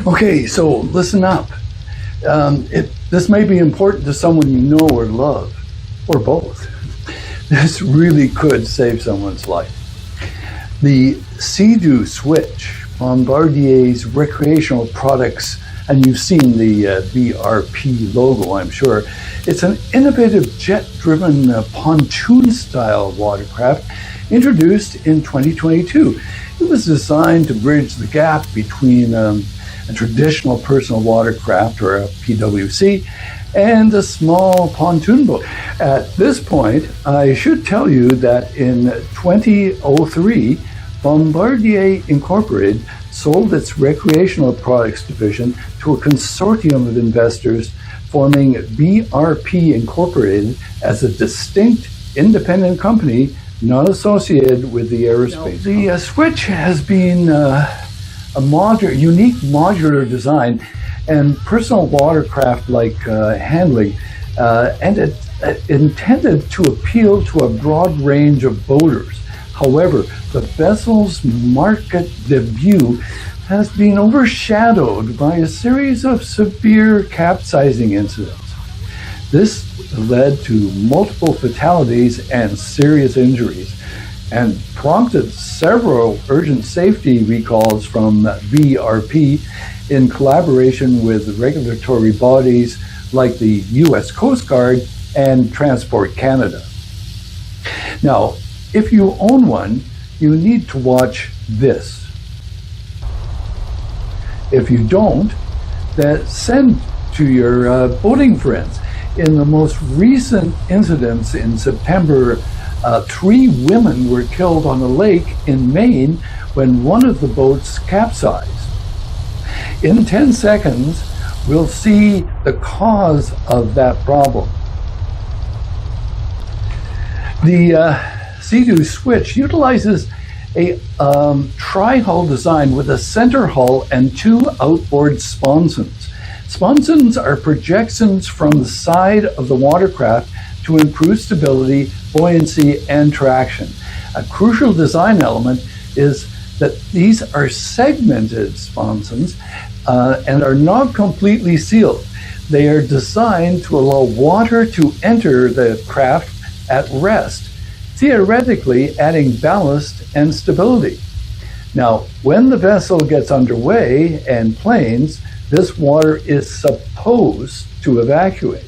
Okay, so listen up. This may be important to someone you know or love, or both. This really could save someone's life. The seadoo switch, Bombardier's recreational products, and you've seen the BRP logo, I'm sure. It's an innovative jet-driven pontoon-style watercraft introduced in 2022. It was designed to bridge the gap between a traditional personal watercraft, or a PWC, and a small pontoon boat. At this point, I should tell you that in 2003, Bombardier Incorporated sold its recreational products division to a consortium of investors, forming BRP Incorporated as a distinct independent company not associated with the aerospace. The switch has been a unique modular design and personal watercraft-like handling, and it's intended to appeal to a broad range of boaters. However, the vessel's market debut has been overshadowed by a series of severe capsizing incidents. This led to multiple fatalities and serious injuries, and prompted several urgent safety recalls from BRP in collaboration with regulatory bodies like the US Coast Guard and Transport Canada. Now, if you own one, you need to watch this. If you don't, then send to your boating friends. In the most recent incidents in September, 3 women were killed on a lake in Maine when one of the boats capsized. In 10 seconds, we'll see the cause of that problem. The Sea-Doo switch utilizes a tri-hull design with a center hull and 2 outboard sponsons. Sponsons are projections from the side of the watercraft to improve stability, buoyancy, and traction. A crucial design element is that these are segmented sponsons and are not completely sealed. They are designed to allow water to enter the craft at rest, theoretically adding ballast and stability. Now, when the vessel gets underway and planes, this water is supposed to evacuate.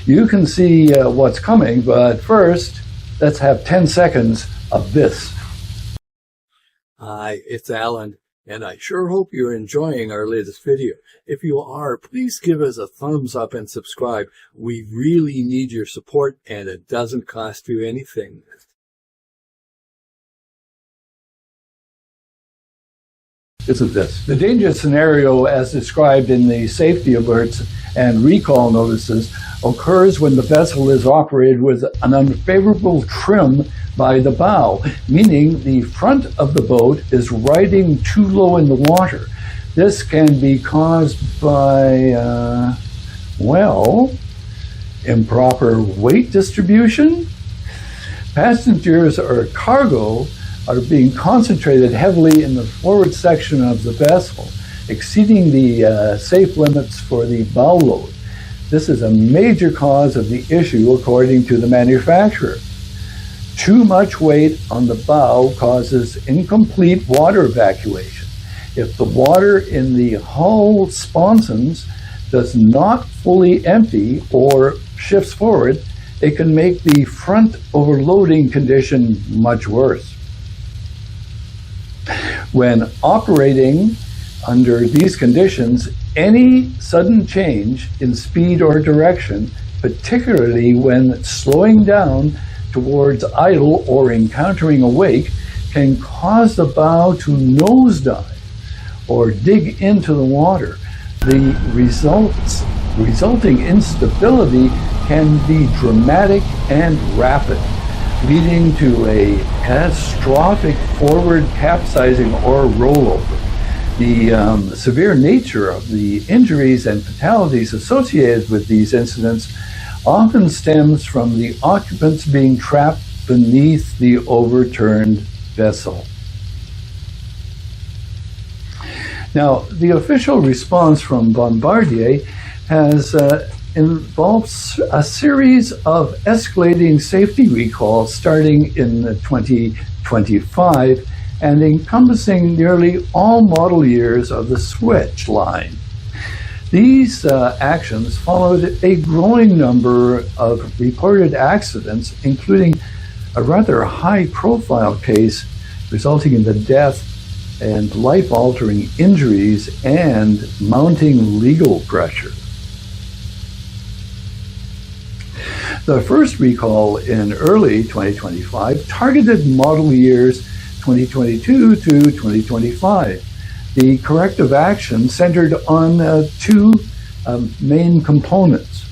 You can see what's coming, but first, let's have 10 seconds of this. Hi, it's Alan, and I sure hope you're enjoying our latest video. If you are, please give us a thumbs up and subscribe. We really need your support, and it doesn't cost you anything. Isn't this? The danger scenario, as described in the safety alerts and recall notices, occurs when the vessel is operated with an unfavorable trim by the bow, meaning the front of the boat is riding too low in the water. This can be caused by, improper weight distribution. Passengers or cargo are being concentrated heavily in the forward section of the vessel, exceeding the safe limits for the bow load. This is a major cause of the issue, according to the manufacturer. Too much weight on the bow causes incomplete water evacuation. If the water in the hull sponsons does not fully empty or shifts forward, it can make the front overloading condition much worse. When operating under these conditions, any sudden change in speed or direction, particularly when slowing down towards idle or encountering a wake, can cause the bow to nosedive or dig into the water. The resulting instability can be dramatic and rapid, leading to a catastrophic forward capsizing or rollover. The severe nature of the injuries and fatalities associated with these incidents often stems from the occupants being trapped beneath the overturned vessel. Now, the official response from Bombardier has involved a series of escalating safety recalls starting in 2025 and encompassing nearly all model years of the Switch line. These actions followed a growing number of reported accidents, including a rather high-profile case resulting in the death and life-altering injuries and mounting legal pressure. The first recall in early 2025 targeted model years 2022 to 2025. The corrective action centered on two main components.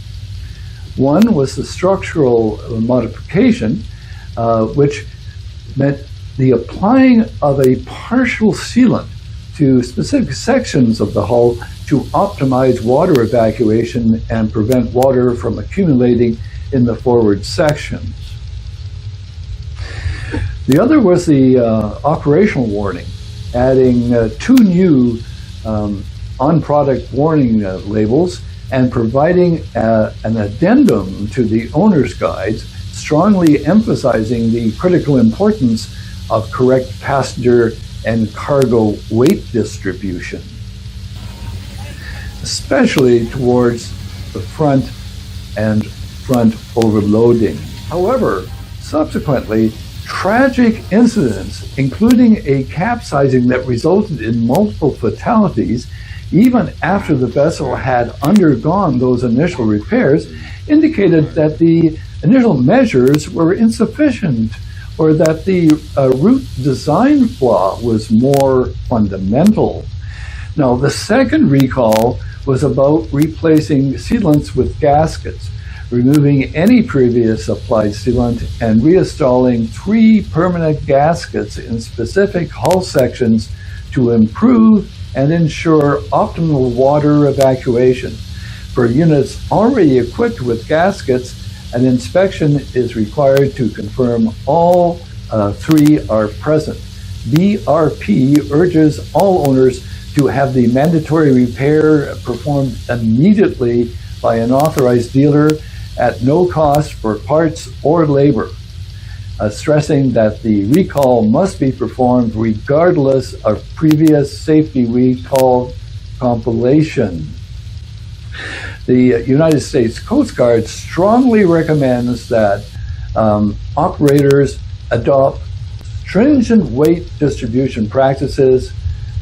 One was the structural modification, which meant the applying of a partial sealant to specific sections of the hull to optimize water evacuation and prevent water from accumulating in the forward sections. The other was the operational warning, adding two new on-product warning labels and providing an addendum to the owner's guides, strongly emphasizing the critical importance of correct passenger and cargo weight distribution, especially towards the front and front overloading. However, subsequently, tragic incidents, including a capsizing that resulted in multiple fatalities, even after the vessel had undergone those initial repairs, indicated that the initial measures were insufficient, or that the route design flaw was more fundamental. Now, the second recall was about replacing sealants with gaskets, removing any previous applied sealant and reinstalling 3 permanent gaskets in specific hull sections to improve and ensure optimal water evacuation. For units already equipped with gaskets, an inspection is required to confirm all 3 are present. BRP urges all owners to have the mandatory repair performed immediately by an authorized dealer at no cost for parts or labor, stressing that the recall must be performed regardless of previous safety recall compilation. The United States Coast Guard strongly recommends that operators adopt stringent weight distribution practices,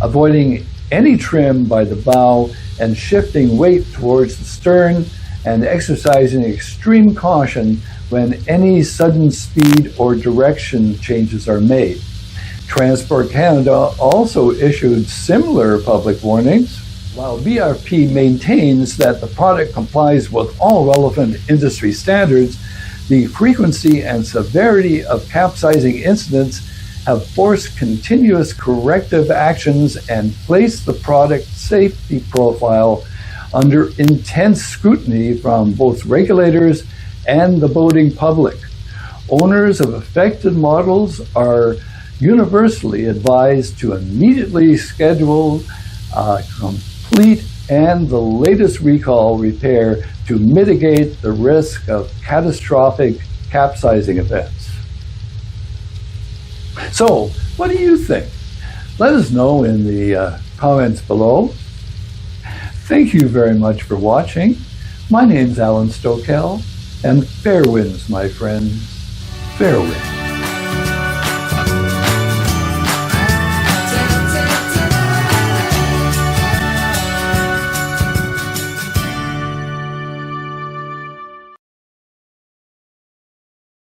avoiding any trim by the bow and shifting weight towards the stern, and exercising extreme caution when any sudden speed or direction changes are made. Transport Canada also issued similar public warnings. While BRP maintains that the product complies with all relevant industry standards, the frequency and severity of capsizing incidents have forced continuous corrective actions and placed the product safety profile under intense scrutiny from both regulators and the boating public. Owners of affected models are universally advised to immediately schedule complete and the latest recall repair to mitigate the risk of catastrophic capsizing events. So, what do you think? Let us know in the comments below. Thank you very much for watching. My name's Alan Stokel, and fair winds, my friends, fair winds.